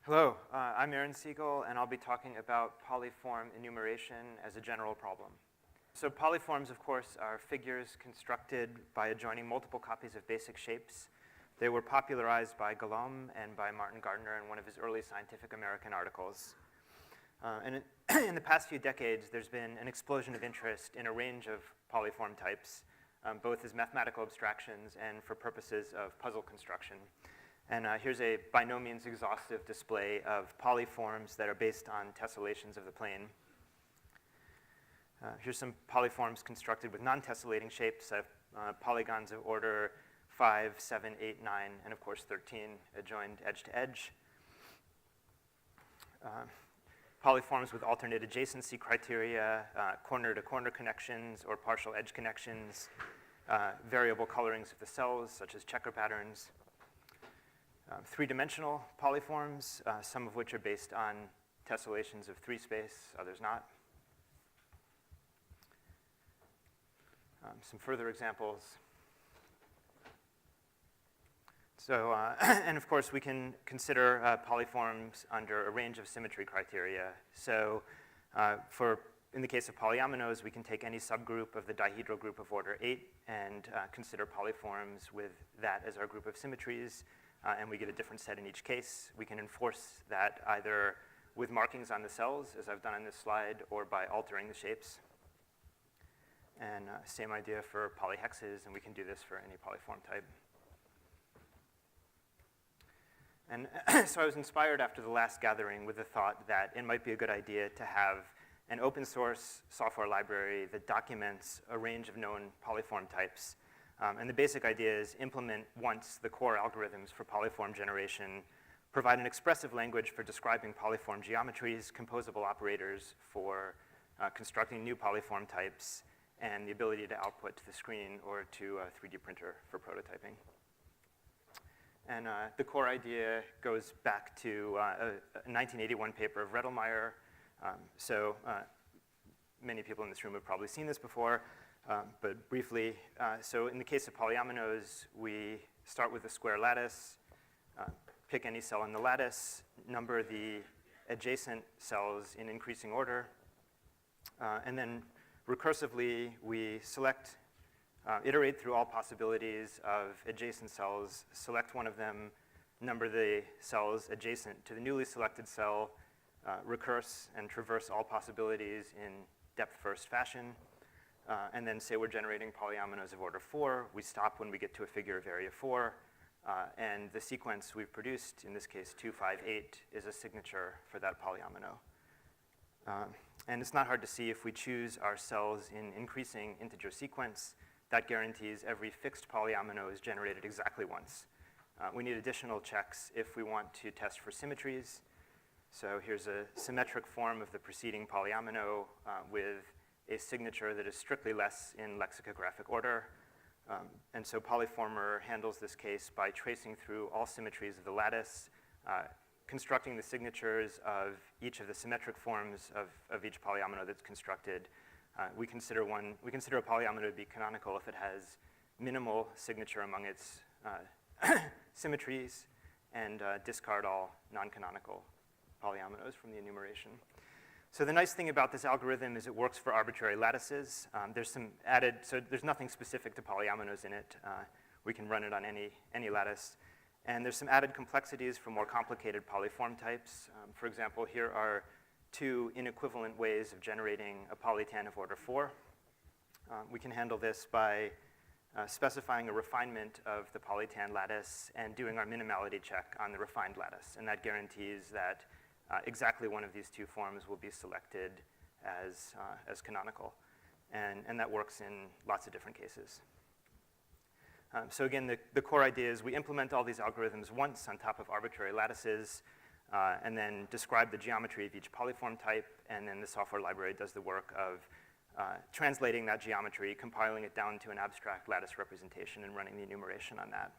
Hello, I'm Aaron Siegel, and I'll be talking about polyform enumeration as a general problem. So polyforms, of course, are figures constructed by adjoining multiple copies of basic shapes. They were popularized by Guillaume and by Martin Gardner in one of his early Scientific American articles. In the past few decades, there's been an explosion of interest in a range of polyform types, both as mathematical abstractions and for purposes of puzzle construction. And here's a by no means exhaustive display of polyforms that are based on tessellations of the plane. Here's some polyforms constructed with non-tessellating shapes of polygons of order 5, 7, 8, 9, and of course 13 adjoined edge to edge. Polyforms with alternate adjacency criteria, corner-to-corner connections or partial edge connections, variable colorings of the cells such as checker patterns. Three-dimensional polyforms, some of which are based on tessellations of 3-space, others not. Some further examples. So, and of course, we can consider polyforms under a range of symmetry criteria. So, in the case of polyominoes, we can take any subgroup of the dihedral group of order 8 and consider polyforms with that as our group of symmetries. And we get a different set in each case. We can enforce that either with markings on the cells, as I've done on this slide, or by altering the shapes. And same idea for polyhexes, and we can do this for any polyform type. And so I was inspired after the last gathering with the thought that it might be a good idea to have an open source software library that documents a range of known polyform types. And the basic idea is implement once the core algorithms for polyform generation, provide an expressive language for describing polyform geometries, composable operators for constructing new polyform types, and the ability to output to the screen or to a 3D printer for prototyping. And the core idea goes back to a 1981 paper of Redelmeier. Many people in this room have probably seen this before. But briefly, so in the case of polyominoes, we start with a square lattice, pick any cell in the lattice, number the adjacent cells in increasing order, and then recursively we select, iterate through all possibilities of adjacent cells, select one of them, number the cells adjacent to the newly selected cell, recurse and traverse all possibilities in depth-first fashion. And then say we're generating polyominoes of order 4. We stop when we get to a figure of area 4. And the sequence we've produced, in this case 2, 5, 8, is a signature for that polyomino. And it's not hard to see if we choose our cells in increasing integer sequence, that guarantees every fixed polyomino is generated exactly once. We need additional checks if we want to test for symmetries. So here's a symmetric form of the preceding polyomino with a signature that is strictly less in lexicographic order. And so Polyformer handles this case by tracing through all symmetries of the lattice, constructing the signatures of each of the symmetric forms of each polyomino that's constructed. We consider a polyomino to be canonical if it has minimal signature among its symmetries and discard all non-canonical polyominoes from the enumeration. So the nice thing about this algorithm is it works for arbitrary lattices. So there's nothing specific to polyominoes in it. We can run it on any lattice. And there's some added complexities for more complicated polyform types. For example, here are 2 inequivalent ways of generating a polytan of order 4. We can handle this by specifying a refinement of the polytan lattice and doing our minimality check on the refined lattice. And that guarantees that exactly one of these 2 forms will be selected as canonical. And that works in lots of different cases. So again, the core idea is we implement all these algorithms once on top of arbitrary lattices, and then describe the geometry of each polyform type, and then the software library does the work of translating that geometry, compiling it down to an abstract lattice representation, and running the enumeration on that.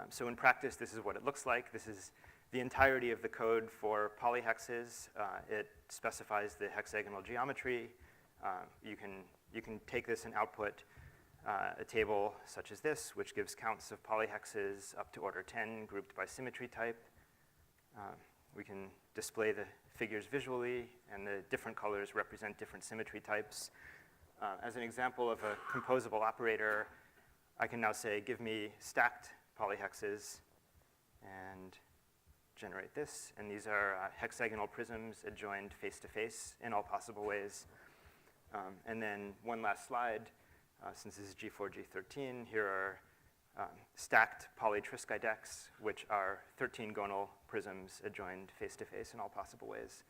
So in practice, this is what it looks like. This is the entirety of the code for polyhexes. It specifies the hexagonal geometry. You can take this and output a table such as this, which gives counts of polyhexes up to order 10 grouped by symmetry type. We can display the figures visually, and the different colors represent different symmetry types. As an example of a composable operator, I can now say, give me stacked polyhexes, and generate this. And these are hexagonal prisms adjoined face-to-face in all possible ways. And then one last slide, since this is G4G13, here are stacked polytriskidecks, which are 13 gonal prisms adjoined face-to-face in all possible ways.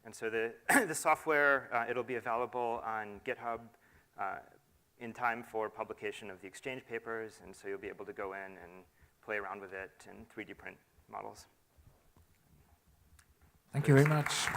And so the software, it'll be available on GitHub in time for publication of the exchange papers, and so you'll be able to go in and play around with it and 3D print models. Thank you very much.